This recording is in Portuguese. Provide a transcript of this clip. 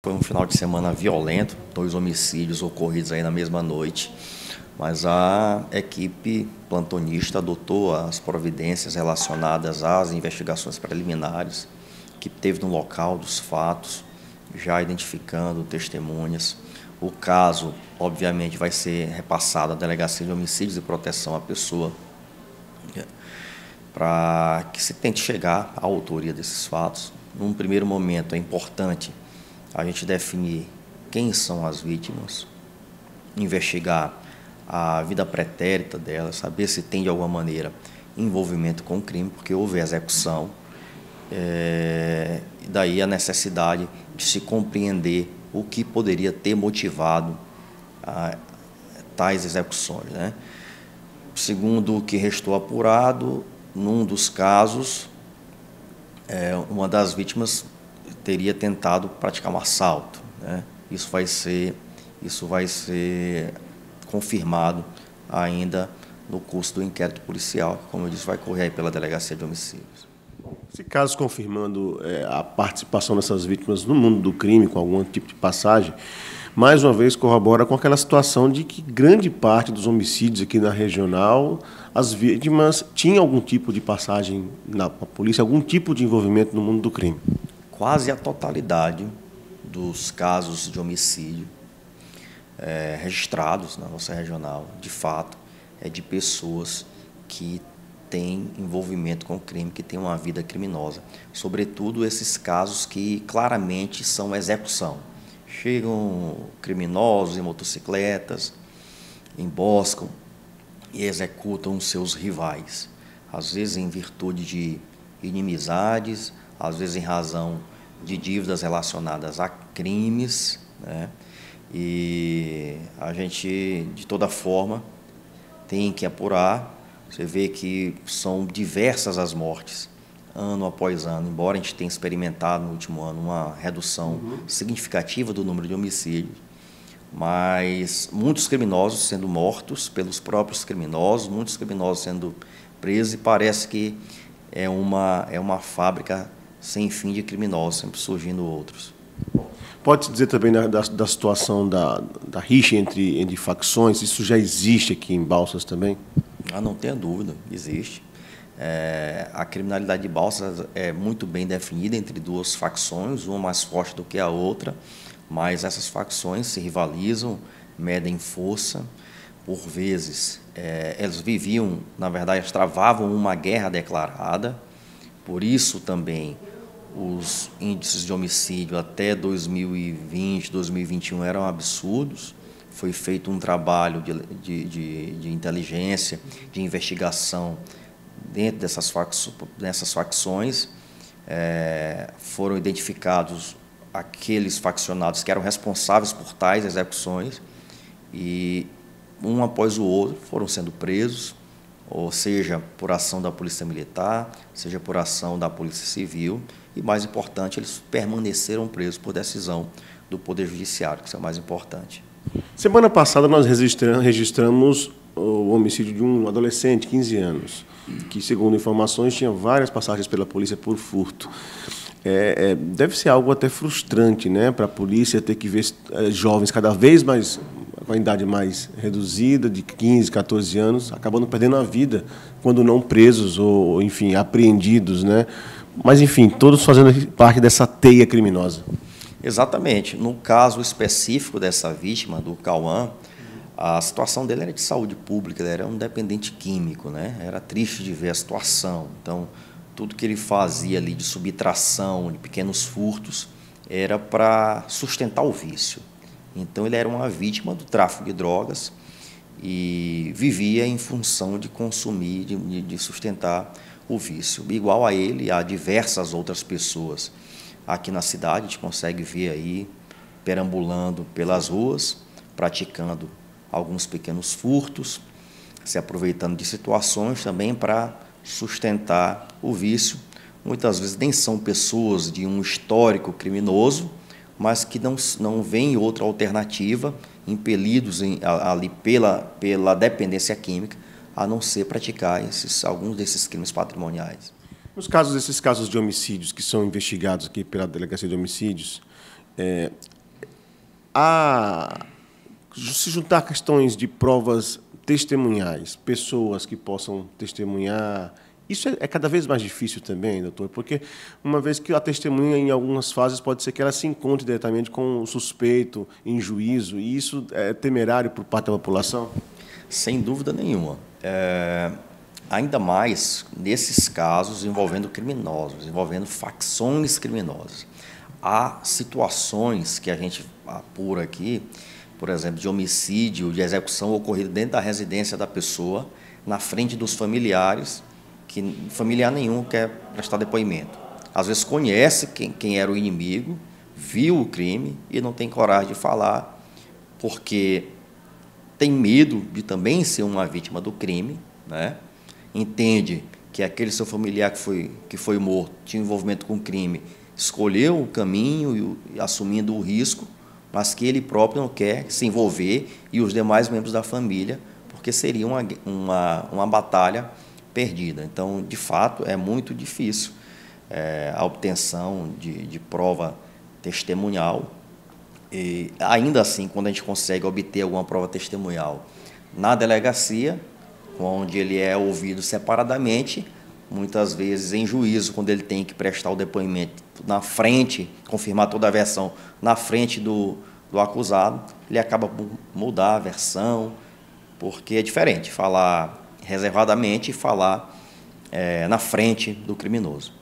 Foi um final de semana violento, 2 homicídios ocorridos aí na mesma noite, mas a equipe plantonista adotou as providências relacionadas às investigações preliminares que teve no local dos fatos, já identificando testemunhas. O caso, obviamente, vai ser repassado à Delegacia de Homicídios e Proteção à Pessoa, para que se tente chegar à autoria desses fatos. Num primeiro momento, é importante a gente definir quem são as vítimas, investigar a vida pretérita delas, saber se tem de alguma maneira envolvimento com o crime, porque houve execução, e daí a necessidade de se compreender o que poderia ter motivado tais execuções, né? Segundo o que restou apurado, num dos casos, uma das vítimas teria tentado praticar um assalto, né? Isso vai ser confirmado ainda no curso do inquérito policial, que, como eu disse, vai correr aí pela Delegacia de Homicídios. Esse caso confirmando a participação dessas vítimas no mundo do crime, com algum tipo de passagem, mais uma vez corrobora com aquela situação de que grande parte dos homicídios aqui na regional, as vítimas tinham algum tipo de passagem na polícia, algum tipo de envolvimento no mundo do crime. Quase a totalidade dos casos de homicídio registrados na nossa regional, de fato, é de pessoas que têm envolvimento com o crime, que têm uma vida criminosa. Sobretudo esses casos que claramente são execução. Chegam criminosos em motocicletas, emboscam e executam os seus rivais, às vezes em virtude de inimizades, às vezes em razão de dívidas relacionadas a crimes, né? E a gente, de toda forma, tem que apurar. Você vê que são diversas as mortes, ano após ano, embora a gente tenha experimentado no último ano uma redução significativa do número de homicídios, mas muitos criminosos sendo mortos pelos próprios criminosos, muitos criminosos sendo presos, e parece que é uma fábrica sem fim de criminosos, sempre surgindo outros. Pode-se dizer também da situação da rixa entre facções, isso já existe aqui em Balsas também? Não tenha dúvida, existe. A criminalidade de Balsas é muito bem definida entre duas facções, uma mais forte do que a outra, mas essas facções se rivalizam, medem força. Por vezes, elas viviam, na verdade, elas travavam uma guerra declarada. Por isso também os índices de homicídio até 2020, 2021 eram absurdos. Foi feito um trabalho de inteligência, de investigação dentro dessas facções. Foram identificados aqueles faccionados que eram responsáveis por tais execuções e, um após o outro, foram sendo presos, ou seja, por ação da Polícia Militar, seja por ação da Polícia Civil, e, mais importante, eles permaneceram presos por decisão do Poder Judiciário, que isso é o mais importante. Semana passada nós registramos o homicídio de um adolescente, 15 anos, que, segundo informações, tinha várias passagens pela polícia por furto. Deve ser algo até frustrante, né, para a polícia ter que ver jovens cada vez mais, com a idade mais reduzida, de 15, 14 anos, acabando perdendo a vida, quando não presos ou, enfim, apreendidos, né? Mas, enfim, todos fazendo parte dessa teia criminosa. Exatamente. No caso específico dessa vítima, do Cauã, a situação dele era de saúde pública, ele era um dependente químico, né? Era triste de ver a situação. Então, tudo que ele fazia ali de subtração, de pequenos furtos, era para sustentar o vício. Então, ele era uma vítima do tráfico de drogas e vivia em função de consumir, de sustentar o vício. Igual a ele, há diversas outras pessoas aqui na cidade, a gente consegue ver aí, perambulando pelas ruas, praticando alguns pequenos furtos, se aproveitando de situações também para sustentar o vício. Muitas vezes nem são pessoas de um histórico criminoso, mas que não veem outra alternativa, impelidos ali pela dependência química, a não ser praticar alguns desses crimes patrimoniais. Esses casos de homicídios que são investigados aqui pela Delegacia de Homicídios, Se juntar questões de provas testemunhais, pessoas que possam testemunhar, isso é cada vez mais difícil também, doutor, porque uma vez que a testemunha, em algumas fases, pode ser que ela se encontre diretamente com o suspeito em juízo, e isso é temerário por parte da população? Sem dúvida nenhuma. Ainda mais nesses casos envolvendo criminosos, envolvendo facções criminosas. Há situações que a gente apura aqui, por exemplo, de homicídio, de execução ocorrido dentro da residência da pessoa, na frente dos familiares, que familiar nenhum quer prestar depoimento. Às vezes conhece quem era o inimigo, viu o crime e não tem coragem de falar, porque tem medo de também ser uma vítima do crime, né? Entende que aquele seu familiar que foi morto, tinha envolvimento com o crime, escolheu o caminho e assumindo o risco, mas que ele próprio não quer se envolver e os demais membros da família, porque seria uma batalha perdida. Então, de fato, é muito difícil a obtenção de prova testemunhal. E, ainda assim, quando a gente consegue obter alguma prova testemunhal na delegacia, onde ele é ouvido separadamente, muitas vezes em juízo, quando ele tem que prestar o depoimento na frente, confirmar toda a versão na frente do acusado, ele acaba por mudar a versão, porque é diferente falar reservadamente e falar na frente do criminoso.